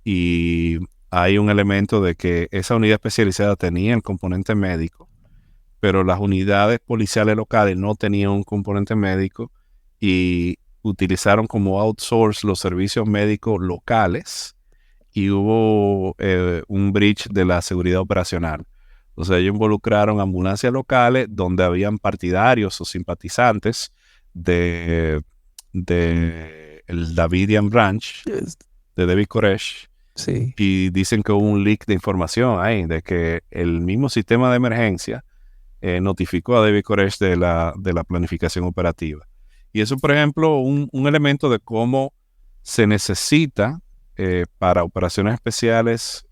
y hay un elemento de que esa unidad especializada tenía el componente médico, pero las unidades policiales locales no tenían un componente médico y utilizaron como outsource los servicios médicos locales y hubo un breach de la seguridad operacional. O sea, ellos involucraron ambulancias locales donde habían partidarios o simpatizantes de, de el Davidian Branch, Es- de David Koresh, Sí. y dicen que hubo un leak de información ahí, de que el mismo sistema de emergencia notificó a David Koresh de la planificación operativa. Y eso, por ejemplo, un elemento de cómo se necesita para operaciones especiales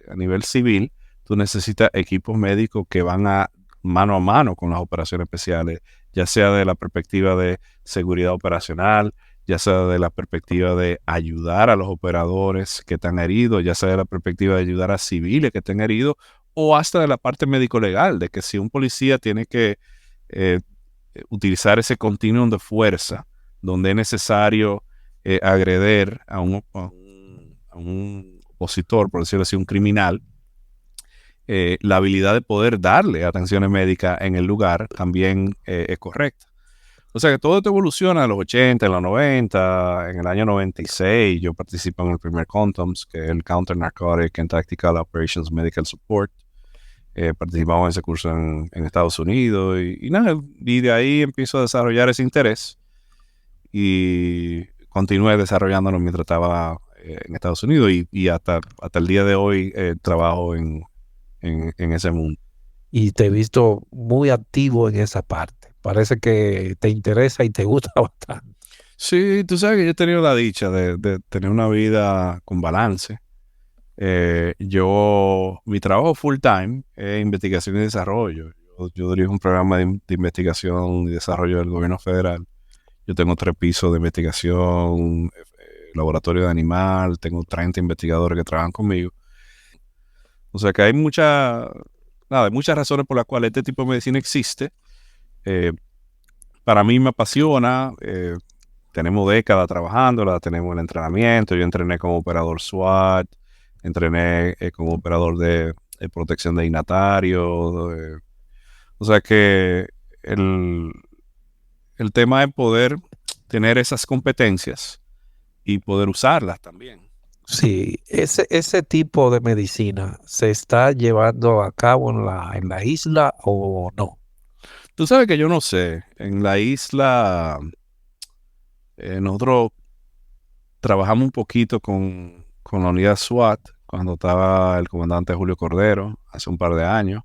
a nivel civil, tú necesitas equipos médicos que van a mano con las operaciones especiales, ya sea de la perspectiva de seguridad operacional, ya sea de la perspectiva de ayudar a los operadores que están heridos, ya sea de la perspectiva de ayudar a civiles que estén heridos, o hasta de la parte médico-legal, de que si un policía tiene que eh, utilizar ese continuum de fuerza, donde es necesario agreder a un opositor, por decirlo así, un criminal, la habilidad de poder darle atenciones médicas en el lugar también es correcta. O sea que todo esto evoluciona en los 80, en los 90, en el año 96 yo participo en el primer CONTOMS, que es el Counter Narcotic and Tactical Operations Medical Support. Participamos en ese curso en Estados Unidos y nada, y de ahí empiezo a desarrollar ese interés y continué desarrollándolo mientras estaba en Estados Unidos y hasta el día de hoy trabajo en ese mundo. Y te he visto muy activo en esa parte. Parece que te interesa y te gusta bastante. Sí, tú sabes que yo he tenido la dicha de tener una vida con balance. Mi trabajo full time es investigación y desarrollo. Yo dirijo un programa de investigación y desarrollo del gobierno federal. Yo tengo 3 pisos de investigación, laboratorio de animal, tengo 30 investigadores que trabajan conmigo. O sea que hay muchas razones por las cuales este tipo de medicina existe. Eh, para mí me apasiona. Tenemos décadas trabajándola, tenemos el entrenamiento. Yo entrené como operador SWAT, entrené como operador de protección de dignatarios. O sea que el, el tema es poder tener esas competencias y poder usarlas también. Sí, ese tipo de medicina se está llevando a cabo en la isla o no. Tú sabes que yo no sé, en la isla nosotros trabajamos un poquito con la unidad SWAT cuando estaba el comandante Julio Cordero hace un par de años,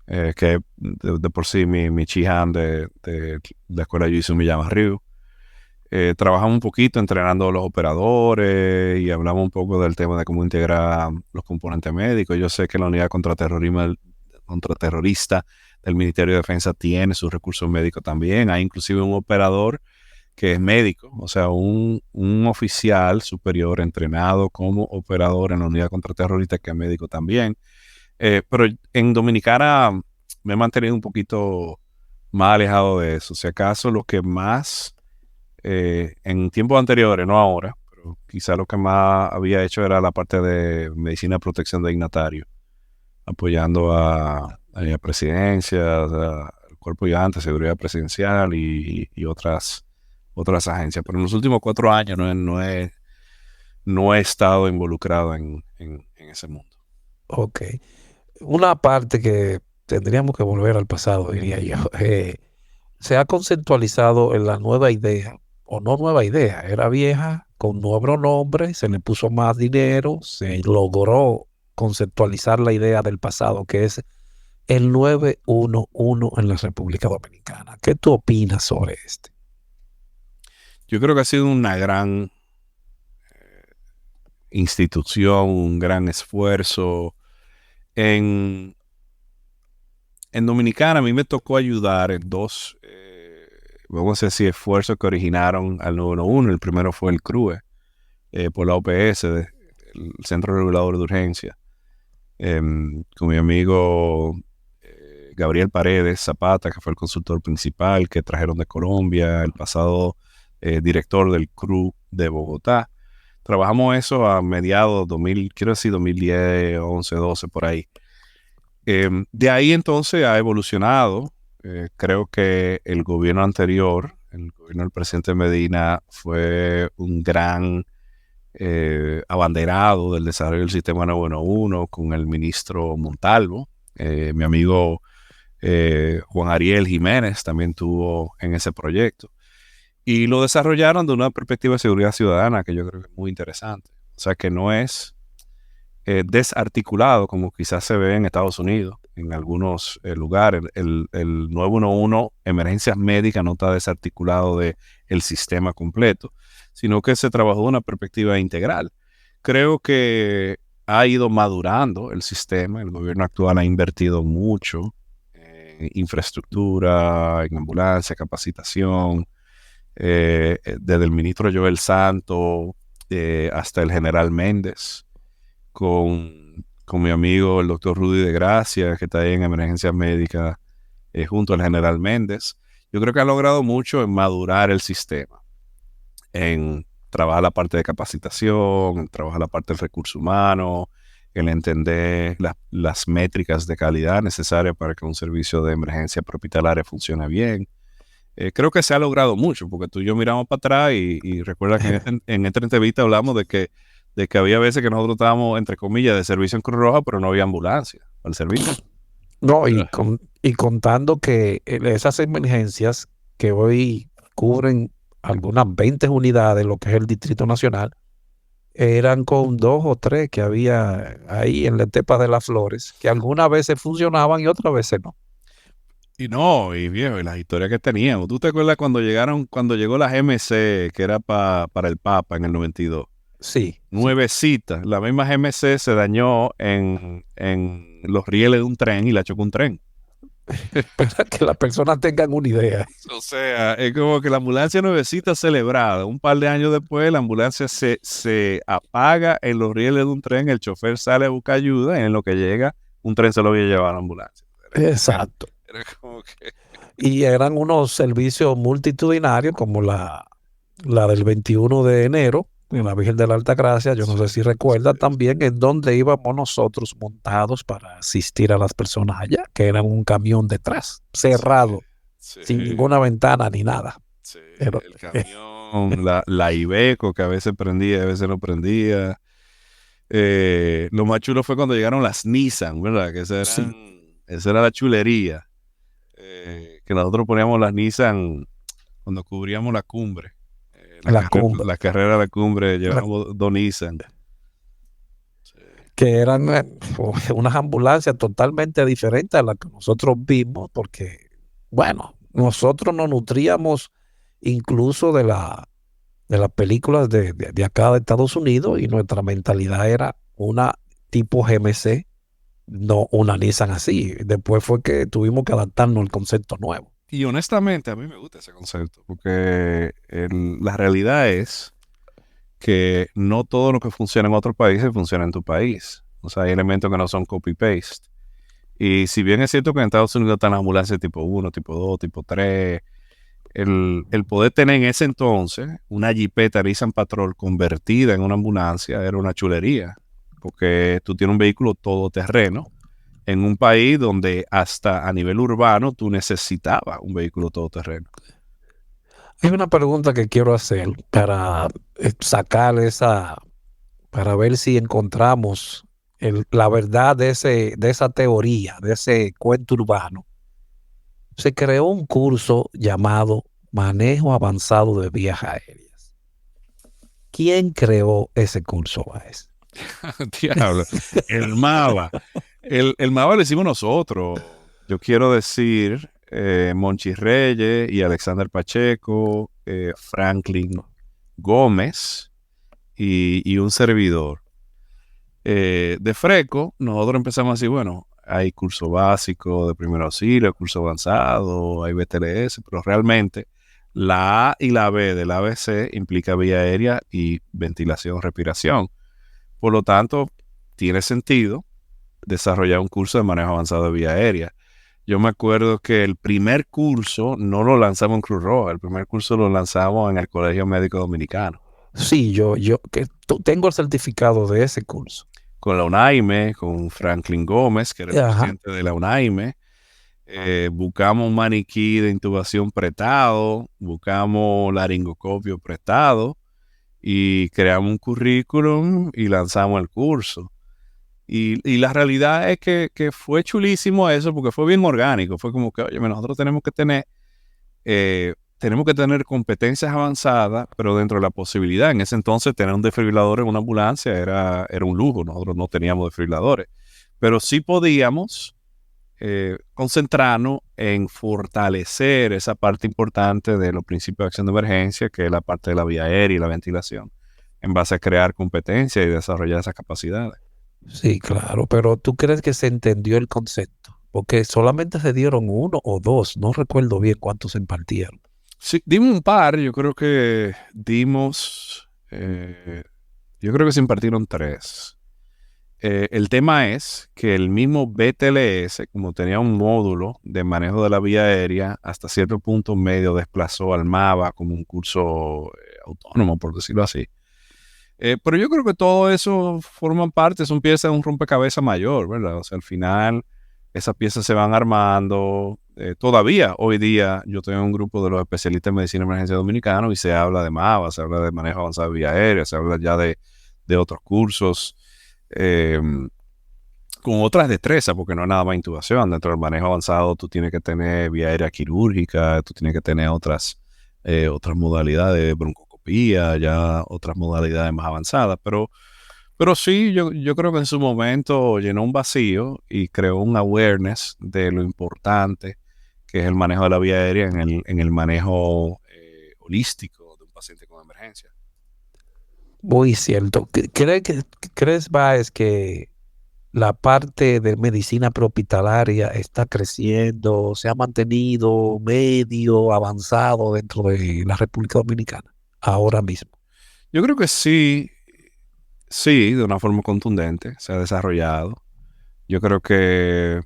que de por sí mi chihan de la escuela Yuisu Miyama Ryu. Trabajamos un poquito entrenando a los operadores y hablamos un poco del tema de cómo integrar los componentes médicos. Yo sé que la unidad contraterrorista del Ministerio de Defensa tiene sus recursos médicos también. Hay inclusive un operador que es médico, o sea, un oficial superior entrenado como operador en la unidad contraterrorista que es médico también. Pero en Dominicana me he mantenido un poquito más alejado de eso. Si acaso lo que más en tiempos anteriores, no ahora, pero quizá lo que más había hecho era la parte de medicina de protección de dignatarios, apoyando a presidencias, al cuerpo gigante, seguridad presidencial y otras agencias. Pero en los últimos 4 años no he estado involucrado en ese mundo. Ok. Una parte que tendríamos que volver al pasado, diría yo. Se ha conceptualizado en la nueva idea, o no nueva idea, era vieja, con nuevo nombre, se le puso más dinero, se logró conceptualizar la idea del pasado, que es el 911 en la República Dominicana. ¿Qué tú opinas sobre este? Yo creo que ha sido una gran institución, un gran esfuerzo. En, en Dominicana a mí me tocó ayudar en dos, vamos a decir, esfuerzos que originaron al 911. El primero fue el CRUE, por la OPS, el Centro Regulador de Urgencia, con mi amigo Gabriel Paredes Zapata, que fue el consultor principal que trajeron de Colombia, el pasado director del CRU de Bogotá. Trabajamos eso a mediados 2000, quiero decir 2010, 11, 12, por ahí. De ahí entonces ha evolucionado. Creo que el gobierno anterior, el gobierno del presidente Medina, fue un gran abanderado del desarrollo del sistema 911 con el ministro Montalvo. Mi amigo Juan Ariel Jiménez también estuvo en ese proyecto. Y lo desarrollaron de una perspectiva de seguridad ciudadana que yo creo que es muy interesante. O sea, que no es desarticulado como quizás se ve en Estados Unidos, en algunos lugares. El 911 emergencias médicas no está desarticulado del sistema completo, sino que se trabajó de una perspectiva integral. Creo que ha ido madurando el sistema. El gobierno actual ha invertido mucho en infraestructura, en ambulancia, capacitación, desde el ministro Joel Santo hasta el general Méndez, con mi amigo el doctor Rudy de Gracia, que está ahí en emergencias médicas, junto al general Méndez. Yo creo que ha logrado mucho en madurar el sistema, en trabajar la parte de capacitación, en trabajar la parte del recurso humano, en entender las métricas de calidad necesarias para que un servicio de emergencia hospitalaria funcione bien. Creo que se ha logrado mucho, porque tú y yo miramos para atrás y recuerda que en esta entrevista hablamos de que había veces que nosotros estábamos, entre comillas, de servicio en Cruz Roja, pero no había ambulancia al servicio. No, y contando que esas emergencias que hoy cubren algunas 20 unidades, lo que es el Distrito Nacional, eran con 2 o 3 que había ahí en la Estepa de las Flores, que algunas veces funcionaban y otras veces no. Y no, y viejo, y las historias que teníamos. ¿Tú te acuerdas cuando llegó la GMC, que era para el Papa en el 92? Sí. Nuevecita. La misma GMC se dañó en los rieles de un tren y la chocó un tren. Para que las personas tengan una idea. O sea, es como que la ambulancia nuevecita celebrada. Un par de años después, la ambulancia se apaga en los rieles de un tren. El chofer sale a buscar ayuda y en lo que llega, un tren se lo había llevado a la ambulancia. Exacto. Era como que... Y eran unos servicios multitudinarios como la del 21 de enero en la Virgen de la Alta Gracia, yo no sé si recuerda también en donde íbamos nosotros montados para asistir a las personas allá, que era un camión detrás, cerrado, sin ninguna ventana ni nada. Sí, el camión, la Iveco que a veces prendía y a veces no prendía. Lo más chulo fue cuando llegaron las Nissan, ¿verdad? Que esa era la chulería. Que nosotros poníamos las Nissan cuando cubríamos la cumbre. La carrera de la cumbre, llevamos 2 Nissan. Sí. Que eran unas ambulancias totalmente diferentes a las que nosotros vimos, porque, bueno, nosotros nos nutríamos incluso de las películas de acá de Estados Unidos y nuestra mentalidad era una tipo GMC, no una Nissan así. Después fue que tuvimos que adaptarnos al concepto nuevo. Y honestamente a mí me gusta ese concepto, porque la realidad es que no todo lo que funciona en otros países funciona en tu país. O sea, hay elementos que no son copy-paste. Y si bien es cierto que en Estados Unidos están las ambulancias tipo 1, tipo 2, tipo 3, el poder tener en ese entonces una Jeepeta Nissan Patrol convertida en una ambulancia era una chulería, porque tú tienes un vehículo todoterreno en un país donde hasta a nivel urbano tú necesitabas un vehículo todoterreno. Hay una pregunta que quiero hacer para sacar para ver si encontramos la verdad de esa teoría, de ese cuento urbano. Se creó un curso llamado Manejo Avanzado de Vías Aéreas. ¿Quién creó ese curso, Báez? Diablo, el MAVA. El MAVA lo hicimos nosotros. Yo quiero decir Monchi Reyes y Alexander Pacheco, Franklin Gómez y un servidor. De Freco, nosotros empezamos así, bueno, hay curso básico de primer auxilio, curso avanzado, hay BTLS, pero realmente la A y la B del ABC implica vía aérea y ventilación, respiración. Por lo tanto, tiene sentido desarrollar un curso de manejo avanzado de vía aérea. Yo me acuerdo que el primer curso no lo lanzamos en Cruz Roja, el primer curso lo lanzamos en el Colegio Médico Dominicano. Sí, yo que tengo el certificado de ese curso. Con la UNAIME, con Franklin Gómez, que era el Ajá. presidente de la UNAIME. Buscamos un maniquí de intubación prestado, buscamos laringoscopio prestado y creamos un currículum y lanzamos el curso. Y la realidad es que fue chulísimo eso porque fue bien orgánico. Fue como que, oye, nosotros tenemos que tener competencias avanzadas, pero dentro de la posibilidad. En ese entonces tener un desfibrilador en una ambulancia era un lujo. Nosotros no teníamos desfibriladores, pero sí podíamos concentrarnos en fortalecer esa parte importante de los principios de acción de emergencia, que es la parte de la vía aérea y la ventilación, en base a crear competencia y desarrollar esas capacidades. Sí, claro, pero ¿tú crees que se entendió el concepto? Porque solamente se dieron uno o dos, no recuerdo bien cuántos se impartieron. Sí, dimos un par, yo creo que se impartieron tres. El tema es que el mismo BTLS, como tenía un módulo de manejo de la vía aérea, hasta cierto punto medio desplazó al MAVA como un curso autónomo, por decirlo así. Pero yo creo que todo eso forman parte, son piezas de un rompecabezas mayor, ¿verdad? O sea, al final esas piezas se van armando. Todavía, hoy día, yo tengo un grupo de los especialistas en medicina de emergencia dominicanos y se habla de MAVA, se habla de manejo avanzado de vía aérea, se habla ya de otros cursos. eh, con otras destrezas, porque no es nada más intubación. Dentro del manejo avanzado tú tienes que tener vía aérea quirúrgica, tú tienes que tener otras modalidades de broncoscopía, ya otras modalidades más avanzadas. Pero sí, yo creo que en su momento llenó un vacío y creó un awareness de lo importante que es el manejo de la vía aérea en el manejo holístico de un paciente con emergencia. Muy cierto. ¿Crees, Baez, que la parte de medicina prehospitalaria está creciendo, se ha mantenido medio avanzado dentro de la República Dominicana ahora mismo? Yo creo que sí, sí, de una forma contundente se ha desarrollado. Yo creo que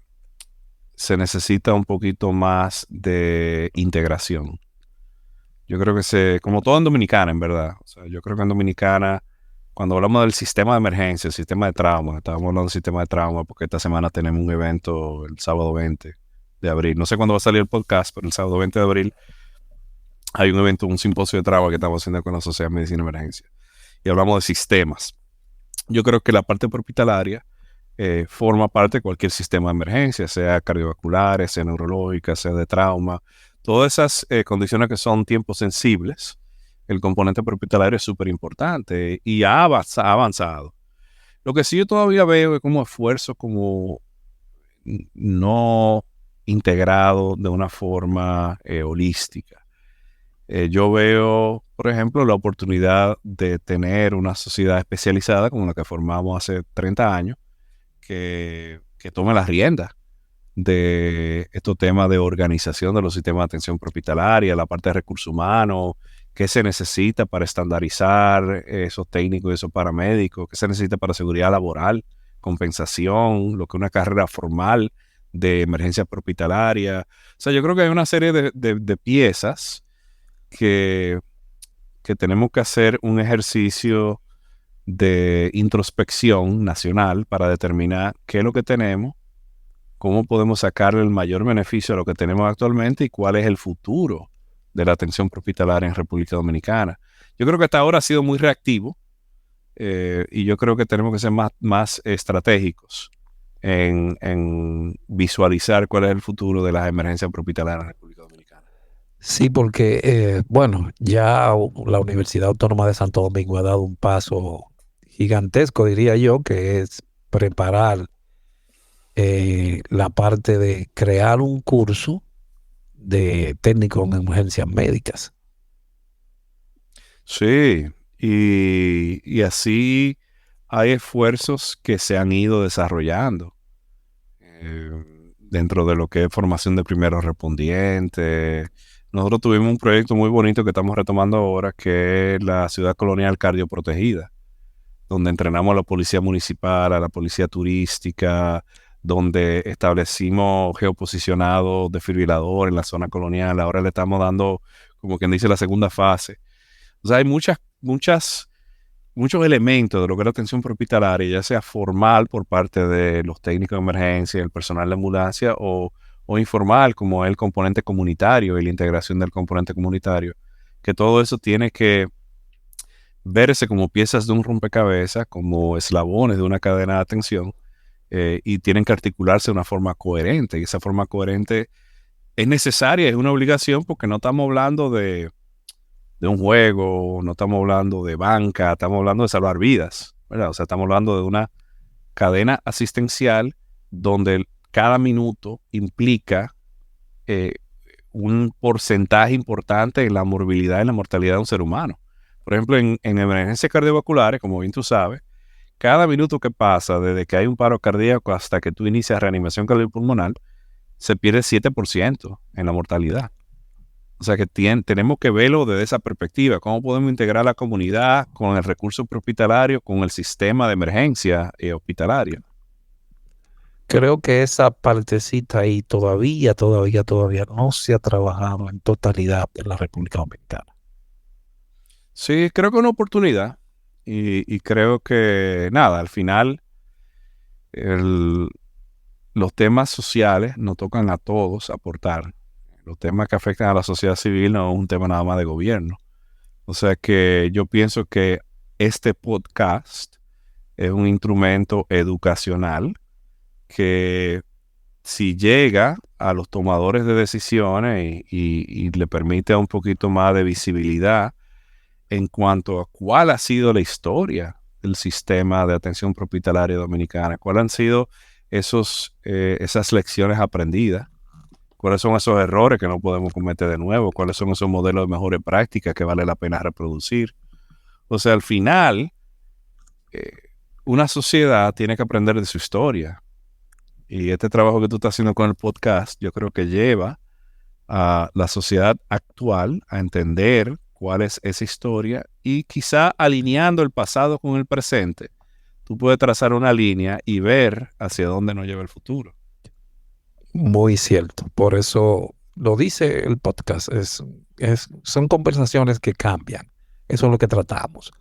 se necesita un poquito más de integración. Yo creo que como todo en Dominicana, en verdad. O sea, yo creo que en Dominicana, cuando hablamos del sistema de emergencia, el sistema de trauma, estábamos hablando del sistema de trauma porque esta semana tenemos un evento el sábado 20 de abril. No sé cuándo va a salir el podcast, pero el sábado 20 de abril hay un evento, un simposio de trauma que estamos haciendo con la Sociedad de Medicina de Emergencia. Y hablamos de sistemas. Yo creo que la parte hospitalaria forma parte de cualquier sistema de emergencia, sea cardiovasculares, sea neurológicas, sea de trauma. Todas esas condiciones que son tiempos sensibles, el componente hospitalario es súper importante y ha avanzado. Lo que sí yo todavía veo es como esfuerzo como no integrado de una forma holística. Yo veo, por ejemplo, la oportunidad de tener una sociedad especializada como la que formamos hace 30 años, que tome las riendas de estos temas de organización de los sistemas de atención prehospitalaria, la parte de recursos humanos, qué se necesita para estandarizar esos técnicos y esos paramédicos, qué se necesita para seguridad laboral, compensación, lo que es una carrera formal de emergencia prehospitalaria. O sea, yo creo que hay una serie de piezas que, que tenemos que hacer un ejercicio de introspección nacional para determinar qué es lo que tenemos, cómo podemos sacarle el mayor beneficio a lo que tenemos actualmente y cuál es el futuro de la atención prehospitalaria en República Dominicana. Yo creo que hasta ahora ha sido muy reactivo y yo creo que tenemos que ser más estratégicos en visualizar cuál es el futuro de las emergencias prehospitalarias en República Dominicana. Sí, porque, bueno, ya la Universidad Autónoma de Santo Domingo ha dado un paso gigantesco, diría yo, que es preparar la parte de crear un curso de técnico en emergencias médicas. Sí, y así hay esfuerzos que se han ido desarrollando eh, dentro de lo que es formación de primeros respondientes. Nosotros tuvimos un proyecto muy bonito que estamos retomando ahora, que es la ciudad colonial cardioprotegida, donde entrenamos a la policía municipal, a la policía turística, donde establecimos geoposicionados desfibriladores en la zona colonial. Ahora le estamos dando, como quien dice, la segunda fase. O sea, hay muchos elementos de lo que es la atención prehospitalaria, ya sea formal por parte de los técnicos de emergencia, el personal de ambulancia, o informal, como el componente comunitario y la integración del componente comunitario, que todo eso tiene que verse como piezas de un rompecabezas, como eslabones de una cadena de atención, y tienen que articularse de una forma coherente. Y esa forma coherente es necesaria, es una obligación, porque no estamos hablando de un juego, no estamos hablando de banca, estamos hablando de salvar vidas, ¿verdad? O sea, estamos hablando de una cadena asistencial donde cada minuto implica eh, un porcentaje importante en la morbilidad y la mortalidad de un ser humano. Por ejemplo, en emergencias cardiovasculares, como bien tú sabes, cada minuto que pasa desde que hay un paro cardíaco hasta que tú inicias reanimación cardiopulmonar, se pierde 7% en la mortalidad. O sea que tenemos que verlo desde esa perspectiva. ¿Cómo podemos integrar la comunidad con el recurso prehospitalario, con el sistema de emergencia hospitalario? Creo que esa partecita ahí todavía no se ha trabajado en totalidad en la República Dominicana. Sí, creo que es una oportunidad. Y creo que, nada, al final los temas sociales nos tocan a todos aportar. Los temas que afectan a la sociedad civil no es un tema nada más de gobierno. O sea que yo pienso que este podcast es un instrumento educacional que, si llega a los tomadores de decisiones y le permite un poquito más de visibilidad en cuanto a cuál ha sido la historia del sistema de atención prehospitalaria dominicana, cuáles han sido esas lecciones aprendidas, cuáles son esos errores que no podemos cometer de nuevo, cuáles son esos modelos de mejores prácticas que vale la pena reproducir. O sea, al final, eh, una sociedad tiene que aprender de su historia. Y este trabajo que tú estás haciendo con el podcast, yo creo que lleva a la sociedad actual a entender cuál es esa historia, y quizá alineando el pasado con el presente, tú puedes trazar una línea y ver hacia dónde nos lleva el futuro. Muy cierto. Por eso lo dice el podcast. Son conversaciones que cambian. Eso es lo que tratamos.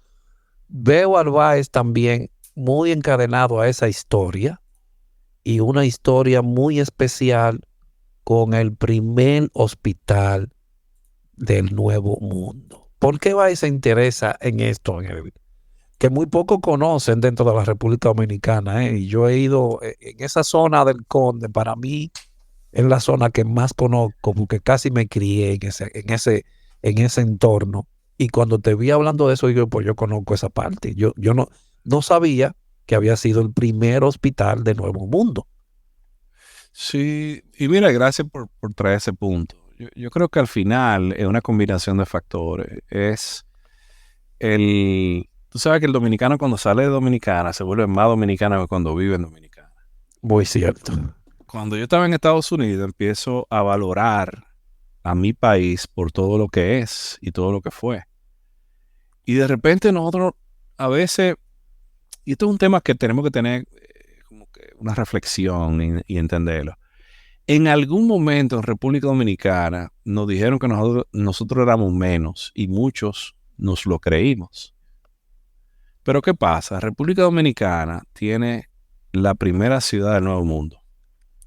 Veo al Báez también muy encadenado a esa historia, y una historia muy especial con el primer hospital del Nuevo Mundo. ¿Por qué Báez se interesa en esto? Que muy poco conocen dentro de la República Dominicana, ¿eh? Y yo he ido en esa zona del Conde. Para mí es la zona que más conozco, porque casi me crié en ese entorno. Y cuando te vi hablando de eso, digo, pues yo conozco esa parte. Yo no sabía que había sido el primer hospital de Nuevo Mundo. Sí, y mira, gracias por traer ese punto. Yo creo que al final es una combinación de factores. Tú sabes que el dominicano, cuando sale de Dominicana, se vuelve más dominicano que cuando vive en Dominicana. Muy cierto. Cuando yo estaba en Estados Unidos, empiezo a valorar a mi país por todo lo que es y todo lo que fue. Y de repente nosotros, a veces, y esto es un tema que tenemos que tener como que una reflexión y entenderlo. En algún momento en República Dominicana nos dijeron que nosotros éramos menos, y muchos nos lo creímos. Pero ¿qué pasa? República Dominicana tiene la primera ciudad del Nuevo Mundo,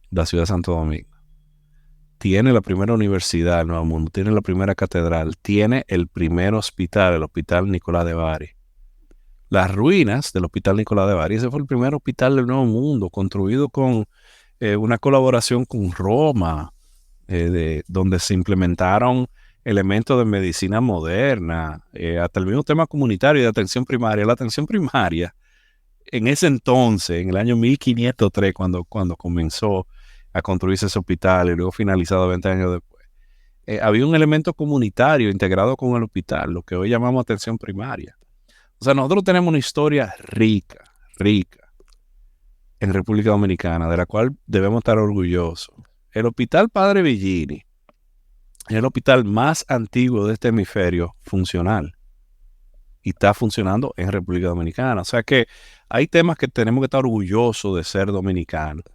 la ciudad de Santo Domingo. Tiene la primera universidad del Nuevo Mundo, tiene la primera catedral, tiene el primer hospital, el Hospital Nicolás de Bari. Las ruinas del Hospital Nicolás de Bari, ese fue el primer hospital del Nuevo Mundo, construido con una colaboración con Roma, donde se implementaron elementos de medicina moderna, hasta el mismo tema comunitario y de atención primaria. La atención primaria, en ese entonces, en el año 1503, cuando comenzó a construirse ese hospital y luego finalizado 20 años después, había un elemento comunitario integrado con el hospital, lo que hoy llamamos atención primaria. O sea, nosotros tenemos una historia rica en República Dominicana, de la cual debemos estar orgullosos. El Hospital Padre Villini es el hospital más antiguo de este hemisferio funcional, y está funcionando en República Dominicana. O sea que hay temas que tenemos que estar orgullosos de ser dominicanos.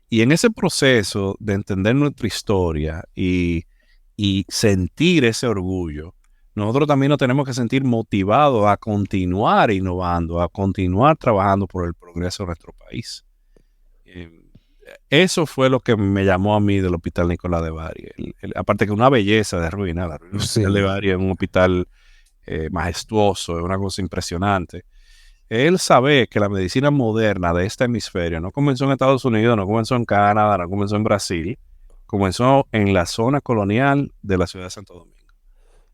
Y en ese proceso de entender nuestra historia y sentir ese orgullo, nosotros también nos tenemos que sentir motivados a continuar innovando, a continuar trabajando por el progreso de nuestro país. Eso fue lo que me llamó a mí del Hospital Nicolás de Bari. Aparte que una belleza de ruina, la ruina del Hospital de Sí. Bari es un hospital majestuoso, es una cosa impresionante. Él sabe que la medicina moderna de este hemisferio no comenzó en Estados Unidos, no comenzó en Canadá, no comenzó en Brasil, comenzó en la zona colonial de la ciudad de Santo Domingo.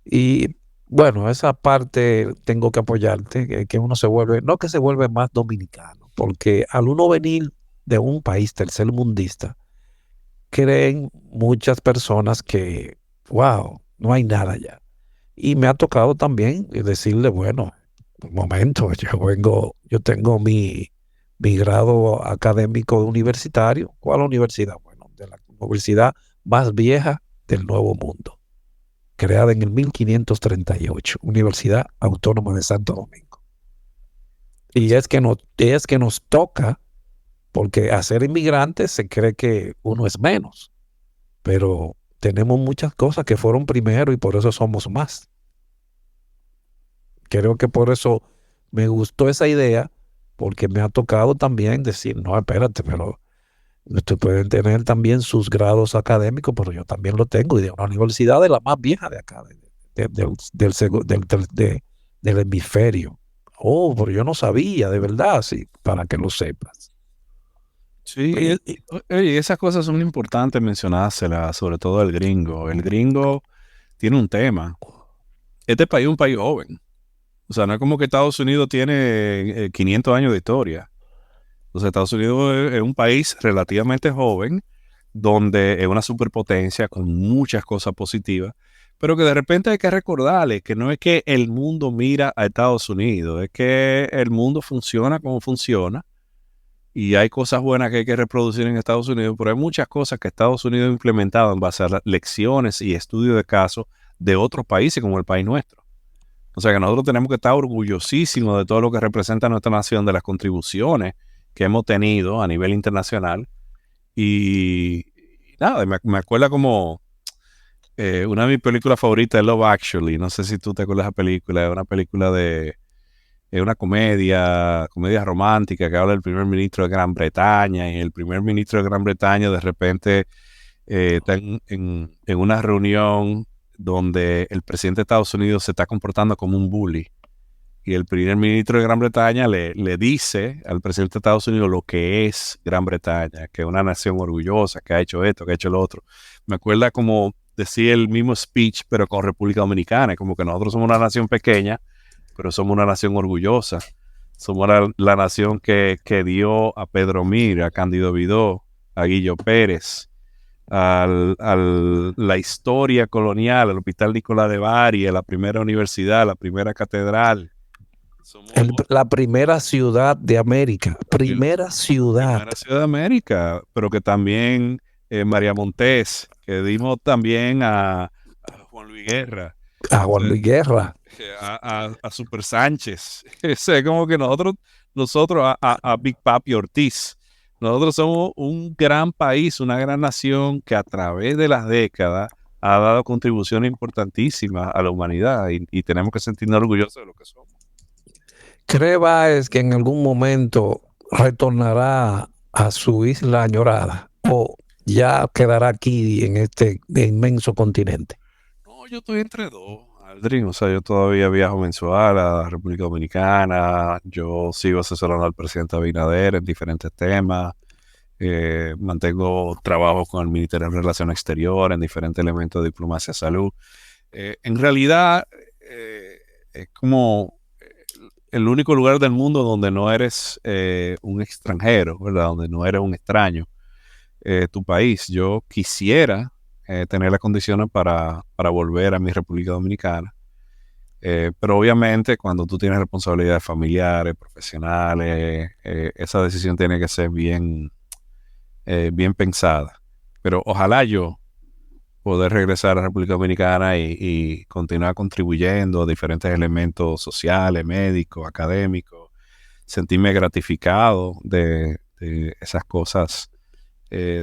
Y bueno, esa parte tengo que apoyarte, que uno se vuelve, no que se vuelve más dominicano, porque al uno venir de un país tercermundista, creen muchas personas que, wow, no hay nada allá. Y me ha tocado también decirle, bueno, un momento, yo tengo mi grado académico universitario. ¿Cuál universidad? Bueno, de la universidad más vieja del Nuevo Mundo, creada en el 1538, Universidad Autónoma de Santo Domingo. Y es que nos toca, porque a ser inmigrantes se cree que uno es menos, pero tenemos muchas cosas que fueron primero y por eso somos más. Creo que por eso me gustó esa idea, porque me ha tocado también decir, no, espérate, pero ustedes pueden tener también sus grados académicos, pero yo también lo tengo, y de una universidad de la más vieja de acá, del hemisferio. Oh, pero yo no sabía, de verdad, sí, para que lo sepas. Sí, Y- y- esas cosas son importantes mencionárselas, sobre todo el gringo. El gringo tiene un tema. Este país es un país joven. O sea, no es como que Estados Unidos tiene 500 años de historia. O sea, Estados Unidos es un país relativamente joven, donde es una superpotencia con muchas cosas positivas, pero que de repente hay que recordarle que no es que el mundo mira a Estados Unidos, es que el mundo funciona como funciona y hay cosas buenas que hay que reproducir en Estados Unidos, pero hay muchas cosas que Estados Unidos ha implementado en base a lecciones y estudios de casos de otros países como el país nuestro. O sea que nosotros tenemos que estar orgullosísimos de todo lo que representa nuestra nación, de las contribuciones que hemos tenido a nivel internacional. Y nada, me acuerda como una de mis películas favoritas es Love Actually. No sé si tú te acuerdas de esa película. Es una película es una comedia romántica que habla del primer ministro de Gran Bretaña. Y el primer ministro de Gran Bretaña de repente está en una reunión donde el presidente de Estados Unidos se está comportando como un bully. Y el primer ministro de Gran Bretaña le dice al presidente de Estados Unidos lo que es Gran Bretaña, que es una nación orgullosa, que ha hecho esto, que ha hecho lo otro. Me acuerda como decía el mismo speech, pero con República Dominicana, como que nosotros somos una nación pequeña, pero somos una nación orgullosa. Somos la nación que dio a Pedro Mir, a Cándido Vidó, a Guillo Pérez, la historia colonial, al Hospital Nicolás de Bari, a la primera universidad, la primera catedral. Somos la primera ciudad de América, primera ciudad. primera ciudad de América, pero que también María Montés, que dimos también a Juan Luis Guerra, A Juan Luis Guerra. a Super Sánchez. Es como que nosotros a Big Papi Ortiz. Nosotros somos un gran país, una gran nación que a través de las décadas ha dado contribuciones importantísimas a la humanidad y tenemos que sentirnos orgullosos de lo que somos. ¿Cree Báez que en algún momento retornará a su isla añorada o ya quedará aquí en este inmenso continente? No, yo estoy entre dos, Aldrin. O sea, yo todavía viajo mensual a la República Dominicana. Yo sigo asesorando al presidente Abinader en diferentes temas. Mantengo trabajo con el Ministerio de Relaciones Exteriores en diferentes elementos de diplomacia, salud. En realidad, es como el único lugar del mundo donde no eres un extranjero, ¿verdad? Donde no eres un extraño. Tu país. Yo quisiera tener las condiciones para volver a mi República Dominicana. Pero obviamente cuando tú tienes responsabilidades familiares, profesionales, esa decisión tiene que ser bien pensada. Pero ojalá yo poder regresar a la República Dominicana y continuar contribuyendo a diferentes elementos sociales, médicos, académicos, sentirme gratificado de esas cosas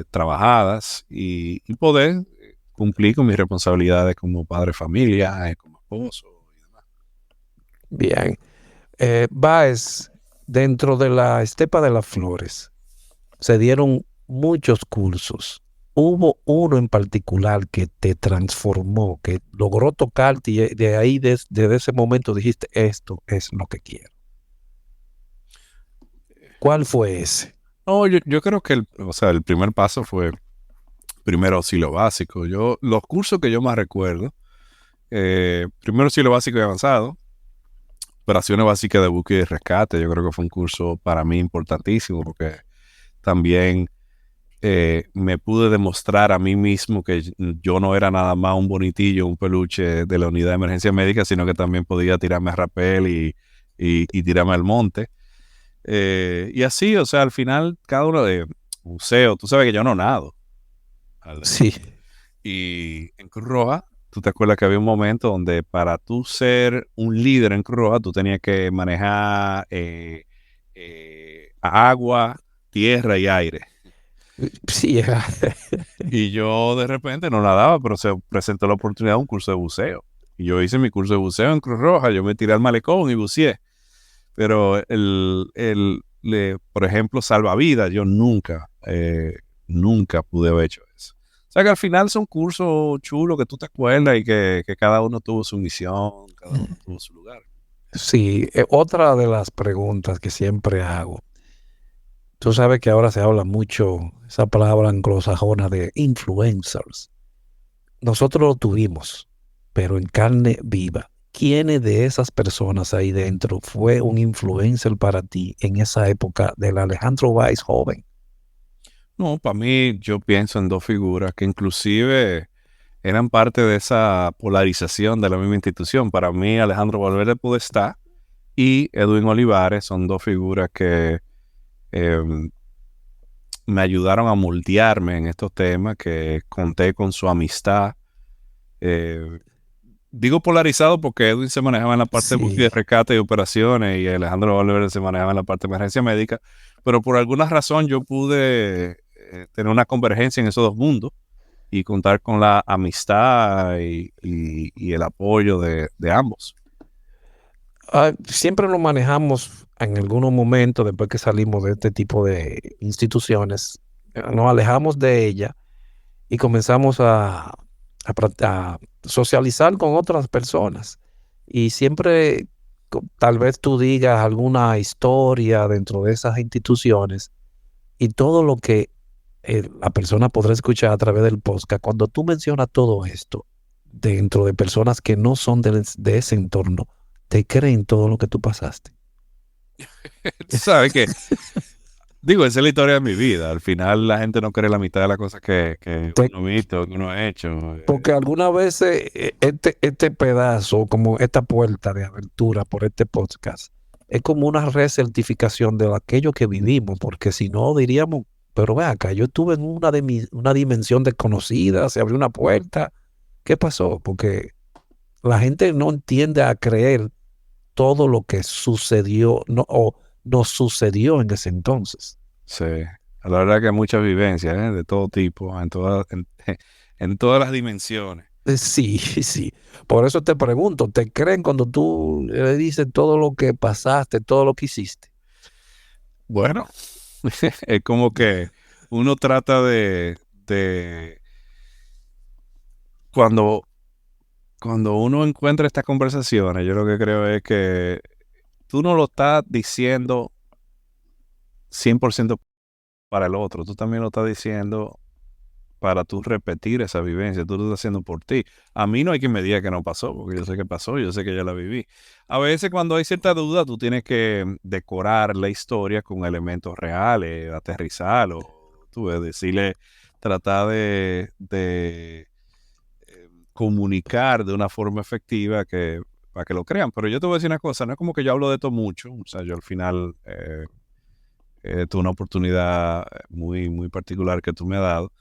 trabajadas y poder cumplir con mis responsabilidades como padre de familia, como pozos y demás. Bien. Báez, dentro de la Estepa de las Flores, se dieron muchos cursos. Hubo uno en particular que te transformó, que logró tocarte y de ahí, desde ese momento dijiste, esto es lo que quiero. ¿Cuál fue ese? No, yo creo que el primer paso fue primero auxilio básico. Los cursos que yo más recuerdo, primero auxilio básico y avanzado, operaciones básicas de búsqueda y rescate. Yo creo que fue un curso para mí importantísimo porque también me pude demostrar a mí mismo que yo no era nada más un bonitillo, un peluche de la unidad de emergencia médica, sino que también podía tirarme a rapel y tirarme al monte. Y así, o sea, al final, cada uno de buceo, tú sabes que yo no nado. Sí. Y en Cruz Roja, tú te acuerdas que había un momento donde para tú ser un líder en Cruz Roja, tú tenías que manejar agua, tierra y aire. Sí, Y yo de repente no nadaba, pero se presentó la oportunidad de un curso de buceo. Y yo hice mi curso de buceo en Cruz Roja, yo me tiré al malecón y buceé. Pero por ejemplo, salvavidas, yo nunca pude haber hecho eso. O sea que al final son cursos chulos que tú te acuerdas y que cada uno tuvo su misión, cada uno tuvo su lugar. sí. Otra de las preguntas que siempre hago. Tú sabes que ahora se habla mucho esa palabra anglosajona de influencers. Nosotros lo tuvimos, pero en carne viva. ¿Quién de esas personas ahí dentro fue un influencer para ti en esa época del Alejandro Báez joven? No, para mí yo pienso en dos figuras que inclusive eran parte de esa polarización de la misma institución. Para mí Alejandro Valverde Podestá y Edwin Olivares son dos figuras que me ayudaron a moldearme en estos temas, que conté con su amistad. Digo polarizado porque Edwin se manejaba en la parte de búsqueda y Sí. rescate y operaciones y Alejandro Valverde se manejaba en la parte de emergencia médica, pero por alguna razón yo pude tener una convergencia en esos dos mundos y contar con la amistad y el apoyo de ambos. Siempre lo manejamos en algunos momentos después que salimos de este tipo de instituciones. Nos alejamos de ella y comenzamos a socializar con otras personas. Y siempre, tal vez tú digas alguna historia dentro de esas instituciones y todo lo que la persona podrá escuchar a través del podcast. Cuando tú mencionas todo esto dentro de personas que no son de ese entorno, te creen todo lo que tú pasaste. Tú sabes que, digo, esa es la historia de mi vida. Al final la gente no cree la mitad de las cosas que Te- uno ha visto, que uno ha hecho. Porque algunas veces este pedazo, como esta puerta de abertura por este podcast, es como una recertificación de aquello que vivimos, porque si no diríamos, pero ve acá, yo estuve en una dimensión desconocida, se abrió una puerta, ¿qué pasó? Porque la gente no entiende a creer todo lo que sucedió o nos sucedió en ese entonces. Sí, la verdad que hay muchas vivencias, de todo tipo, en todas las dimensiones. Sí, sí. Por eso te pregunto, ¿te creen cuando tú le dices todo lo que pasaste, todo lo que hiciste? Bueno, es como que uno trata de cuando, cuando uno encuentra estas conversaciones, yo lo que creo es que tú no lo estás diciendo 100% para el otro, tú también lo estás diciendo para tú repetir esa vivencia, tú lo estás haciendo por ti. A mí no hay quien me diga que no pasó, porque yo sé que pasó, yo sé que ya la viví. A veces cuando hay cierta duda, tú tienes que decorar la historia con elementos reales, aterrizarlo, tú ves, decirle, tratar de comunicar de una forma efectiva para que lo crean. Pero yo te voy a decir una cosa, no es como que yo hablo de esto mucho, o sea, yo al final tuve una oportunidad muy, muy particular que tú me has dado.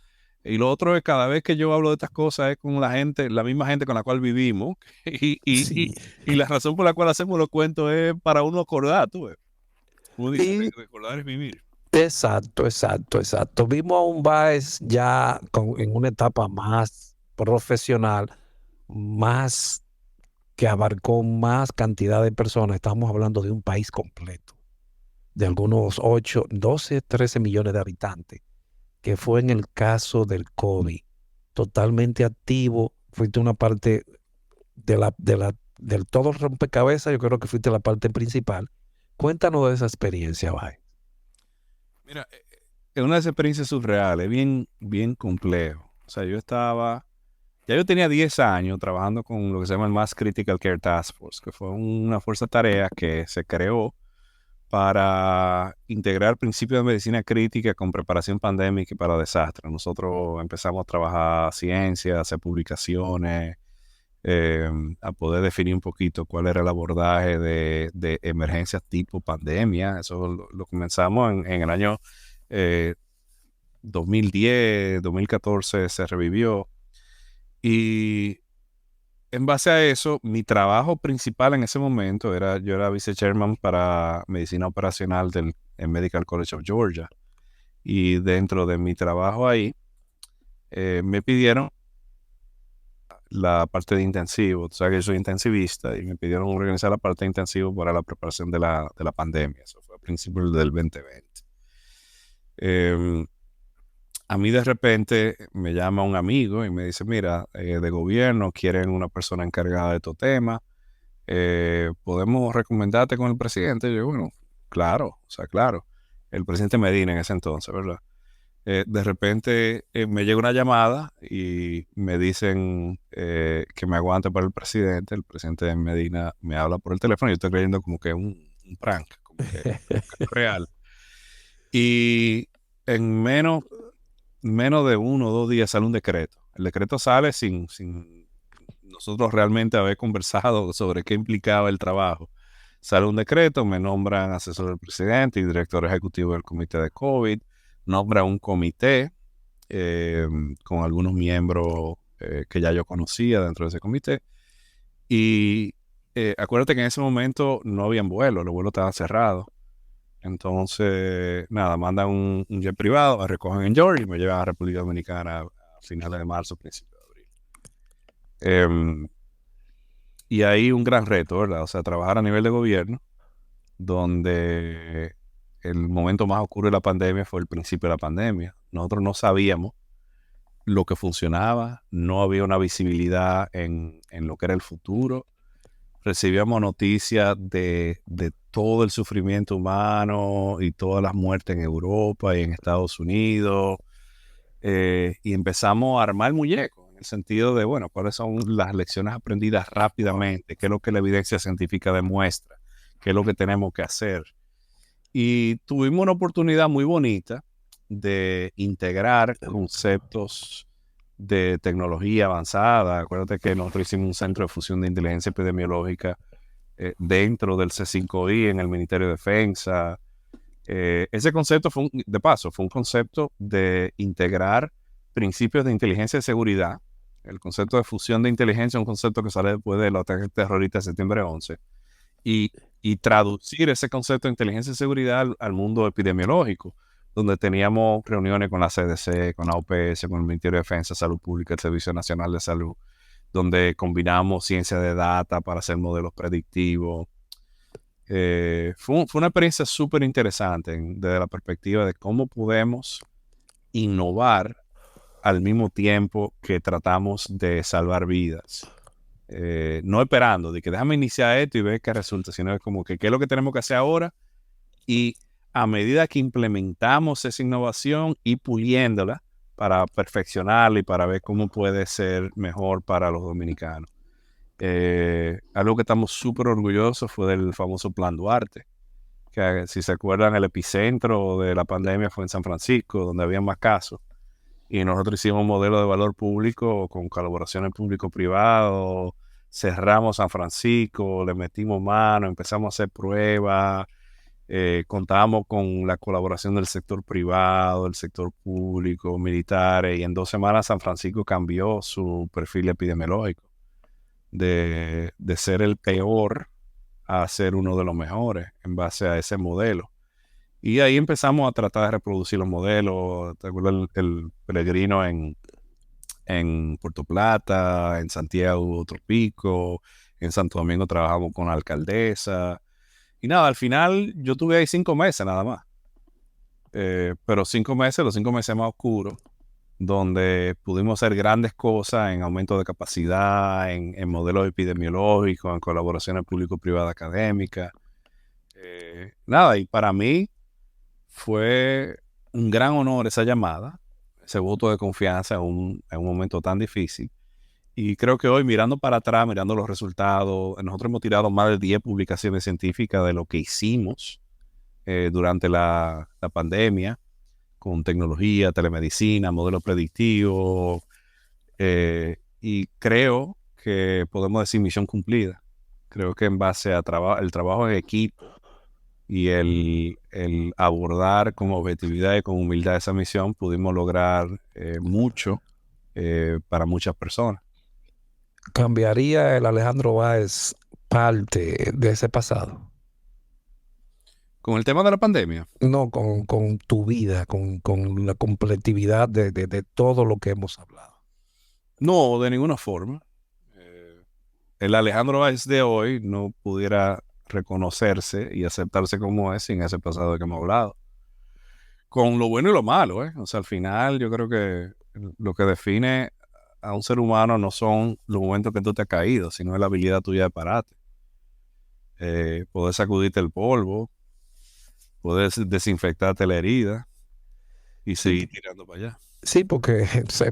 Y lo otro es cada vez que yo hablo de estas cosas es con la gente, la misma gente con la cual vivimos. Sí. Y la razón por la cual hacemos los cuentos es para uno acordar, tú ves. Uno dice, Y recordar es vivir. exacto, exacto, exacto. Vimos a un Baez ya en una etapa más profesional, más que abarcó más cantidad de personas. Estamos hablando de un país completo, de algunos 8, 12, 13 millones de habitantes, que fue en el caso del COVID. Totalmente activo, fuiste una parte del todo rompecabezas, yo creo que fuiste la parte principal. Cuéntanos de esa experiencia, Báez. Mira, es una experiencia surreal, es bien, bien complejo. O sea, ya yo tenía 10 años trabajando con lo que se llama el Mass Critical Care Task Force, que fue una fuerza de tarea que se creó para integrar principios de medicina crítica con preparación pandémica y para desastres. Nosotros empezamos a trabajar ciencia, a hacer publicaciones, a poder definir un poquito cuál era el abordaje de emergencias tipo pandemia. Eso lo comenzamos en el año 2010, 2014 se revivió. Y en base a eso, mi trabajo principal en ese momento yo era vice chairman para medicina operacional del Medical College of Georgia. Y dentro de mi trabajo ahí, me pidieron la parte de intensivo. Tú sabes que yo soy intensivista y me pidieron organizar la parte de intensivo para la preparación de la pandemia. Eso fue a principios del 2020. A mí de repente me llama un amigo y me dice, mira, de gobierno quieren una persona encargada de estos temas. ¿Podemos recomendarte con el presidente? Y yo, bueno, claro, o sea, claro. El presidente Medina en ese entonces, ¿verdad? De repente me llega una llamada y me dicen que me aguante para el presidente. El presidente Medina me habla por el teléfono y yo estoy creyendo como que es un prank, como que es real. Y en menos de 1 o 2 días sale un decreto. El decreto sale sin nosotros realmente haber conversado sobre qué implicaba el trabajo. Sale un decreto, me nombran asesor del presidente y director ejecutivo del comité de COVID, nombra un comité con algunos miembros que ya yo conocía dentro de ese comité. Y acuérdate que en ese momento no habían vuelos, los vuelos estaban cerrados. Entonces, nada, mandan un jet privado, me recogen en Georgia y me llevan a República Dominicana a finales de marzo, principios de abril. Y ahí un gran reto, ¿verdad? O sea, trabajar a nivel de gobierno, donde el momento más oscuro de la pandemia fue el principio de la pandemia. Nosotros no sabíamos lo que funcionaba, no había una visibilidad en lo que era el futuro. Recibíamos noticias de todo el sufrimiento humano y todas las muertes en Europa y en Estados Unidos. Y empezamos a armar el muñeco, en el sentido de, bueno, cuáles son las lecciones aprendidas rápidamente, qué es lo que la evidencia científica demuestra, qué es lo que tenemos que hacer. Y tuvimos una oportunidad muy bonita de integrar conceptos de tecnología avanzada. Acuérdate que nosotros hicimos un centro de fusión de inteligencia epidemiológica dentro del C5I en el Ministerio de Defensa. Ese concepto fue un concepto de integrar principios de inteligencia y seguridad. El concepto de fusión de inteligencia es un concepto que sale después de los ataques terroristas de septiembre 11. Y traducir ese concepto de inteligencia y seguridad al mundo epidemiológico, donde teníamos reuniones con la CDC, con la OPS, con el Ministerio de Defensa, Salud Pública, el Servicio Nacional de Salud, donde combinamos ciencia de data para hacer modelos predictivos. Fue una experiencia súper interesante desde la perspectiva de cómo podemos innovar al mismo tiempo que tratamos de salvar vidas. No esperando de que déjame iniciar esto y ver qué resulta, sino es como que qué es lo que tenemos que hacer ahora, y a medida que implementamos esa innovación y puliéndola para perfeccionarla y para ver cómo puede ser mejor para los dominicanos. Algo que estamos súper orgullosos fue del famoso Plan Duarte, que si se acuerdan el epicentro de la pandemia fue en San Francisco, donde había más casos, y nosotros hicimos un modelo de valor público con colaboraciones público-privado, cerramos San Francisco, le metimos mano, empezamos a hacer pruebas, contábamos con la colaboración del sector privado, del sector público, militares, y en 2 semanas San Francisco cambió su perfil epidemiológico de ser el peor a ser uno de los mejores en base a ese modelo. Y ahí empezamos a tratar de reproducir los modelos. ¿Te acuerdas el peregrino en Puerto Plata, en Santiago, otro pico, En Santo Domingo trabajamos con la alcaldesa. Y nada, al final yo tuve ahí 5 meses nada más. Pero 5 meses, los 5 meses más oscuros, donde pudimos hacer grandes cosas en aumento de capacidad, en modelos epidemiológicos, en colaboraciones público-privadas académicas. Nada, y para mí fue un gran honor esa llamada, ese voto de confianza en un momento tan difícil. Y creo que hoy, mirando para atrás, mirando los resultados, nosotros hemos tirado más de 10 publicaciones científicas de lo que hicimos durante la pandemia, con tecnología, telemedicina, modelos predictivos, y creo que podemos decir misión cumplida. Creo que en base a el trabajo en equipo y el abordar con objetividad y con humildad esa misión, pudimos lograr mucho para muchas personas. ¿Cambiaría el Alejandro Báez parte de ese pasado? Con el tema de la pandemia, No, con tu vida, con la completividad de todo lo que hemos hablado. no, de ninguna forma. El Alejandro Báez de hoy no pudiera reconocerse y aceptarse como es sin ese pasado de que hemos hablado. Con lo bueno y lo malo, ¿eh? O sea, al final yo creo que lo que define a un ser humano no son los momentos que tú te has caído, sino la habilidad tuya de pararte. Poder sacudirte el polvo, poder desinfectarte la herida y seguir tirando para allá. Sí, porque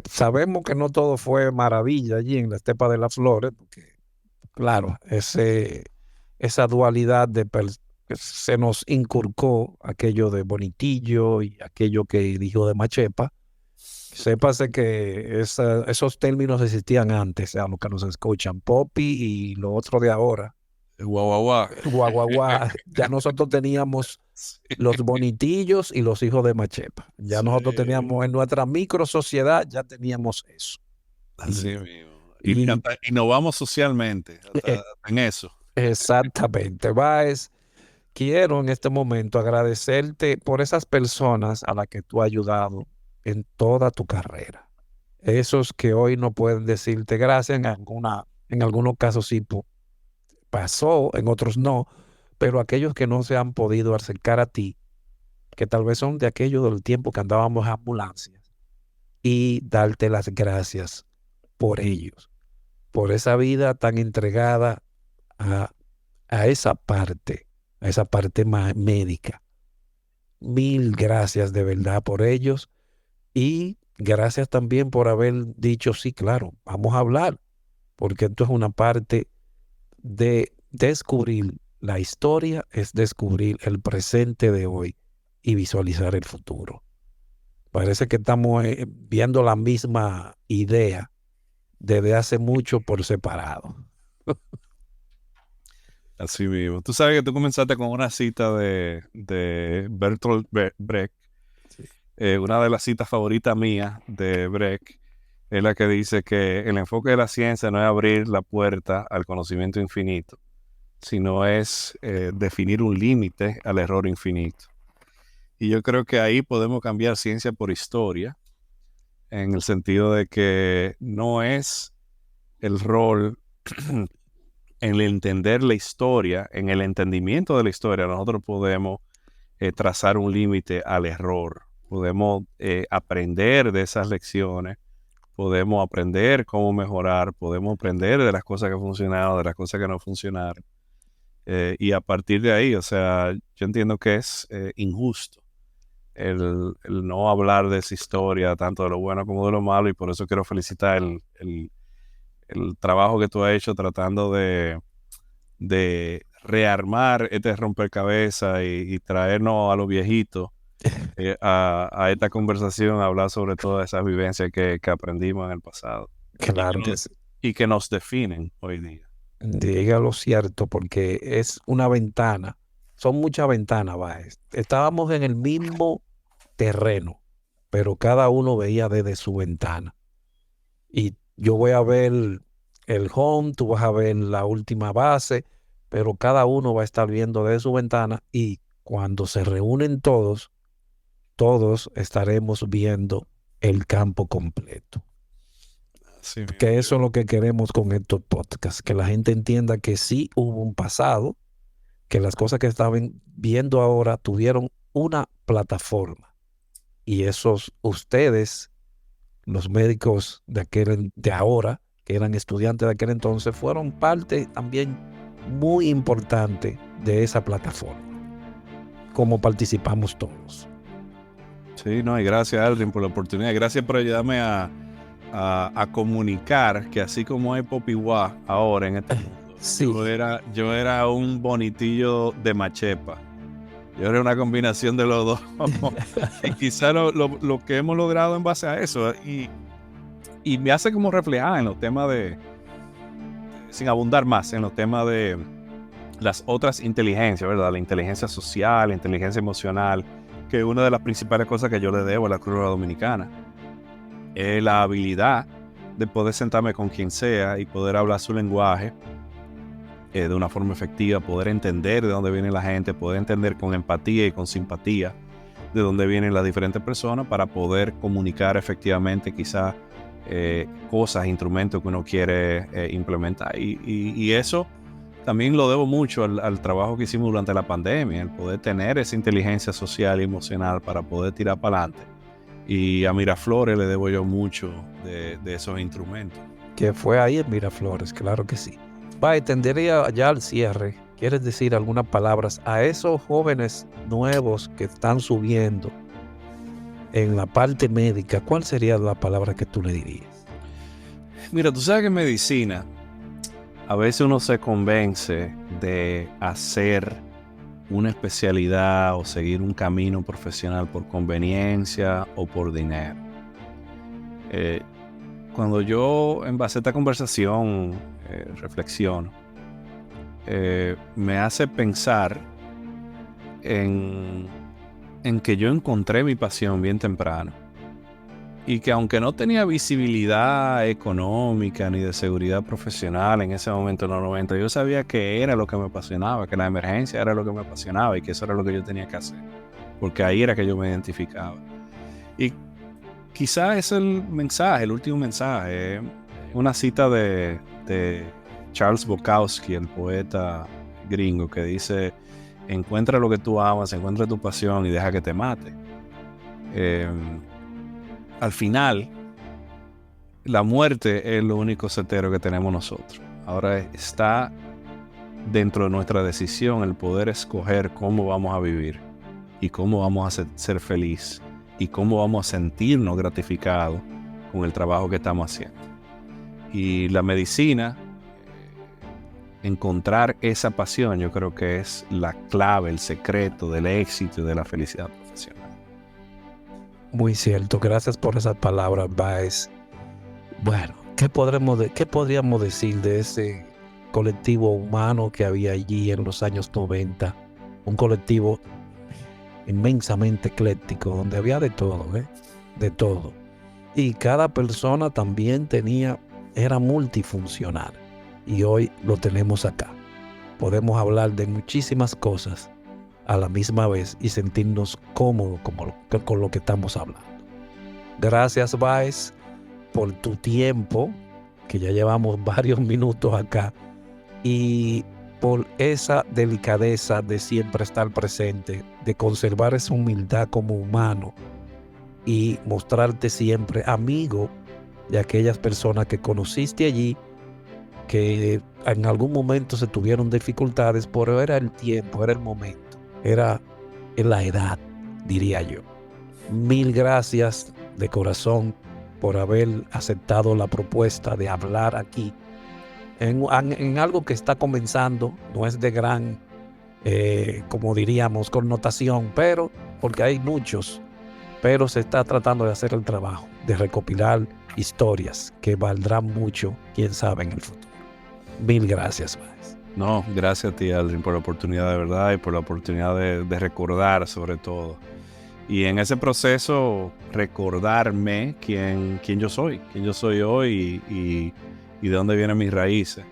sabemos que no todo fue maravilla allí en la Estepa de las Flores, porque, claro, esa dualidad que se nos inculcó aquello de Bonitillo y aquello que dijo de Machepa. Sépase que esos términos existían antes, a los que nos escuchan, Popi y lo otro de ahora, Guau, guau, guau. guaguaguá. Ya nosotros teníamos Sí. los Bonitillos y los hijos de Machepa. Ya nosotros Sí. teníamos en nuestra micro sociedad, ya teníamos eso. Así Y, mismo. Y y hasta innovamos socialmente, eh, hasta en eso. exactamente, Baez, quiero en este momento agradecerte por esas personas a las que tú has ayudado en toda tu carrera. Esos que hoy no pueden decirte gracias, en algunos casos sí pasó, en otros no, pero aquellos que no se han podido acercar a ti, que tal vez son de aquellos del tiempo que andábamos en ambulancias, y darte las gracias por ellos, por esa vida tan entregada a, a esa parte médica. Mil gracias de verdad por ellos y gracias también por haber dicho, sí, claro, vamos a hablar, porque esto es una parte de descubrir la historia, es descubrir el presente de hoy y visualizar el futuro. Parece que estamos viendo la misma idea desde hace mucho por separado. Así mismo. Tú sabes que tú comenzaste con una cita de Bertolt Brecht. Sí. Una de las citas favoritas mías de Brecht es la que dice que el enfoque de la ciencia no es abrir la puerta al conocimiento infinito, sino es definir un límite al error infinito. Y yo creo que ahí podemos cambiar ciencia por historia, en el sentido de que no es el rol en el entender la historia, en el entendimiento de la historia, nosotros podemos trazar un límite al error. Podemos aprender de esas lecciones, podemos aprender cómo mejorar, podemos aprender de las cosas que funcionaron, de las cosas que no funcionaron. Y a partir de ahí, o sea, yo entiendo que es injusto el no hablar de esa historia, tanto de lo bueno como de lo malo, y por eso quiero felicitar el trabajo que tú has hecho tratando de rearmar este rompecabezas y traernos a los viejitos a esta conversación, a hablar sobre todas esas vivencias que aprendimos en el pasado Claro que sí. y que nos definen hoy día. Diga lo cierto, porque es una ventana. Son muchas ventanas, Baez. Estábamos en el mismo terreno, pero cada uno veía desde su ventana. Y yo voy a ver el home, tú vas a ver la última base, pero cada uno va a estar viendo desde su ventana y cuando se reúnen todos, todos estaremos viendo el campo completo. Sí, Que eso es lo que queremos con estos podcasts, que la gente entienda que sí hubo un pasado, que las cosas que estaban viendo ahora tuvieron una plataforma. Y esos ustedes, los médicos de ahora, que eran estudiantes de aquel entonces, fueron parte también muy importante de esa plataforma, como participamos todos. sí, no, y gracias, Aldrin, por la oportunidad. Gracias por ayudarme a comunicar que así como hay Popiwá ahora en este mundo, Sí, yo era un bonitillo de Machepa. Yo era una combinación de los dos. Y quizá lo que hemos logrado en base a eso. Y me hace como reflejar en los temas sin abundar más, en los temas de las otras inteligencias, ¿verdad? La inteligencia social, la inteligencia emocional, que una de las principales cosas que yo le debo a la Cruz Roja Dominicana es la habilidad de poder sentarme con quien sea y poder hablar su lenguaje de una forma efectiva, poder entender de dónde viene la gente, poder entender con empatía y con simpatía de dónde vienen las diferentes personas para poder comunicar efectivamente quizás cosas, instrumentos que uno quiere implementar. Y eso también lo debo mucho al trabajo que hicimos durante la pandemia, el poder tener esa inteligencia social y emocional para poder tirar para adelante. Y a Miraflores le debo yo mucho de esos instrumentos. que fue ahí en Miraflores, claro que sí. Va, y tendería ya al cierre. ¿Quieres decir algunas palabras a esos jóvenes nuevos que están subiendo en la parte médica? ¿Cuál sería la palabra que tú le dirías? Mira, tú sabes que en medicina a veces uno se convence de hacer una especialidad o seguir un camino profesional por conveniencia o por dinero. Cuando yo en base a esta conversación reflexiono, me hace pensar en que yo encontré mi pasión bien temprano y que aunque no tenía visibilidad económica ni de seguridad profesional en ese momento en los 90, yo sabía que era lo que me apasionaba, que la emergencia era lo que me apasionaba y que eso era lo que yo tenía que hacer, porque ahí era que yo me identificaba. Y quizás es el mensaje, el último mensaje, una cita de Charles Bukowski, el poeta gringo, que dice: encuentra lo que tú amas, encuentra tu pasión y deja que te mate. Al final, la muerte es lo único certero que tenemos nosotros. Ahora está dentro de nuestra decisión el poder escoger cómo vamos a vivir y cómo vamos a ser feliz y cómo vamos a sentirnos gratificados con el trabajo que estamos haciendo. Y la medicina, encontrar esa pasión, yo creo que es la clave, el secreto del éxito y de la felicidad profesional. Muy cierto, gracias por esas palabras, Baez. Bueno, ¿qué podríamos decir de ese colectivo humano que había allí en los años 90? Un colectivo inmensamente ecléctico, donde había de todo, de todo. Y cada persona también era multifuncional. Y hoy lo tenemos acá. Podemos hablar de muchísimas cosas a la misma vez y sentirnos cómodos con lo que estamos hablando. Gracias, Baez, por tu tiempo, que ya llevamos varios minutos acá, y por esa delicadeza de siempre estar presente, de conservar esa humildad como humano y mostrarte siempre amigo de aquellas personas que conociste allí, que en algún momento se tuvieron dificultades, pero era el tiempo, era el momento, era la edad, diría yo. Mil gracias de corazón por haber aceptado la propuesta de hablar aquí en algo que está comenzando, no es de gran, como diríamos, connotación, pero porque hay muchos, pero se está tratando de hacer el trabajo, de recopilar historias que valdrán mucho, quién sabe, en el futuro. Mil gracias, Baez. No, gracias a ti, Aldrin, por la oportunidad de verdad y por la oportunidad de recordar sobre todo. Y en ese proceso recordarme quién yo soy hoy y de dónde vienen mis raíces.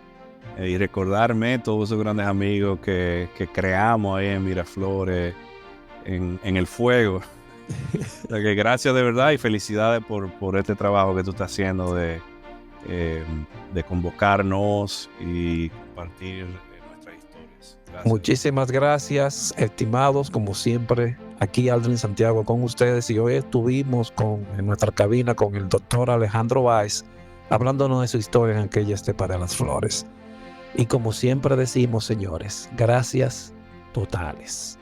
Y recordarme todos esos grandes amigos que creamos ahí en Miraflores, en el fuego. O sea que gracias de verdad y felicidades por este trabajo que tú estás haciendo de de convocarnos y compartir nuestras historias. Gracias. Muchísimas gracias, estimados, como siempre, aquí Aldrin Santiago con ustedes, y hoy estuvimos en nuestra cabina con el doctor Alejandro Báez, hablándonos de su historia en aquella estepa de las flores. Y como siempre decimos, señores, gracias totales.